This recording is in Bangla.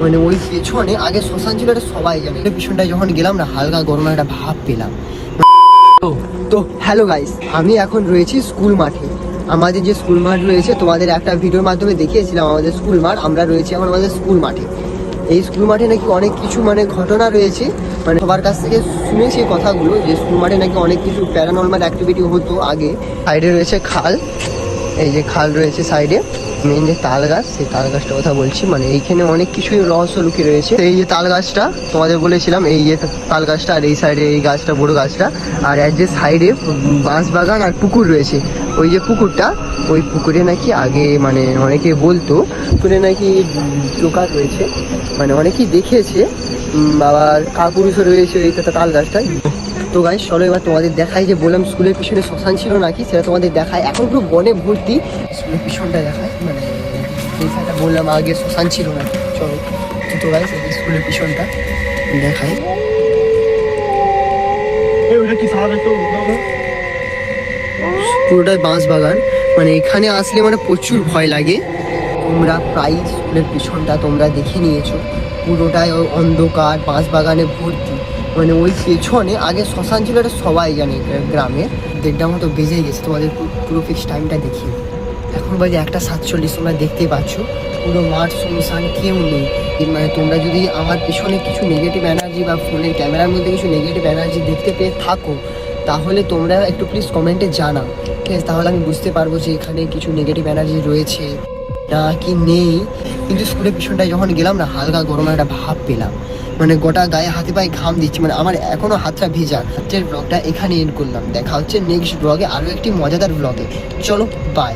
মানে ওই পেছনে আগে শ্মশান ছিল, এটা সবাই জানে। পিছনটায় যখন গেলাম না, হালকা গরমের একটা ভাব পেলাম। তো হ্যালো গাইস, আমি এখন রয়েছি স্কুল মাঠে। আমাদের যে স্কুল মাঠ রয়েছে, তোমাদের একটা ভিডিওর মাধ্যমে দেখিয়েছিলাম আমাদের স্কুল মাঠ। আমরা রয়েছি এখন আমাদের স্কুল মাঠে। এই স্কুল মাঠে নাকি অনেক কিছু মানে ঘটনা রয়েছে, মানে সবার কাছ থেকে শুনেছি কথাগুলো যে স্কুল মাঠে নাকি অনেক কিছু প্যারানর্মাল অ্যাক্টিভিটি হতো আগে। সাইডে রয়েছে খাল, এই যে খাল রয়েছে সাইডে। মেন যে তাল গাছ, সেই তাল গাছটার কথা বলছি। মানে এইখানে অনেক কিছুই রহস্য লুকিয়ে রয়েছে। এই যে তাল গাছটা তোমাদের বলেছিলাম, এই যে তাল গাছটা, আর এই সাইডে এই গাছটা, বড় গাছটা, আর এর যে সাইডে বাঁশ বাগান আর পুকুর রয়েছে। ওই যে পুকুরটা, ওই পুকুরে নাকি আগে মানে অনেকে বলতো পুকুরে নাকি জোকার রয়েছে, মানে অনেকেই দেখেছে। আবার কাপুরুষও রয়েছে এই তাল গাছটায়। তো গাইস চলো এবার তোমাদের দেখাই, যে বললাম স্কুলের পিছনে শ্মশান ছিল নাকি, সেটা তোমাদের দেখায়। এখন পুরো বনে ভর্তি। স্কুলের পিছনটা দেখায়, মানে এই সাইডটা বললাম আগে শ্মশান ছিল নাকি। চলো তো গাইস এই স্কুলের পিছনটা দেখাই। পুরোটাই বাঁশ বাগান। মানে এখানে আসলে মানে প্রচুর ভয় লাগে। তোমরা প্রায় স্কুলের পিছনটা তোমরা দেখে নিয়েছো, পুরোটাই অন্ধকার, বাঁশ বাগানে ভর্তি। মানে ওই পেছনে আগে শ্মশান ছিল, এটা সবাই জানে গ্রামে। 1:30 মতো বেজে গেছে, তোমাদের পুরো ফিক্স টাইমটা দেখি। এখন বাজে 1:47, তোমরা দেখতেই পাচ্ছ পুরো মাঠ শুনশান, কেউ নেই। মানে তোমরা যদি আমার পেছনে কিছু নেগেটিভ এনার্জি বা ফোনের ক্যামেরার মধ্যে কিছু নেগেটিভ এনার্জি দেখতে পেয়ে থাকো, তাহলে তোমরা একটু প্লিজ কমেন্টে জানাও, ঠিক আছে? তাহলে আমি বুঝতে পারবো যে এখানে কিছু নেগেটিভ এনার্জি রয়েছে না কি নেই। কিন্তু স্কুলের পিছনটায় যখন গেলাম না, হালকা গরমের একটা ভাব পেলাম। মানে গোটা গায়ে হাতে পায়ে ঘাম দিচ্ছি, মানে আমার এখনো হাতটা ভেজা। আজকের ব্লগটা এখানে এন্ড করলাম। দেখা হচ্ছে নেক্সট ব্লগে, আরও একটি মজাদার ব্লগে। চলো বাই।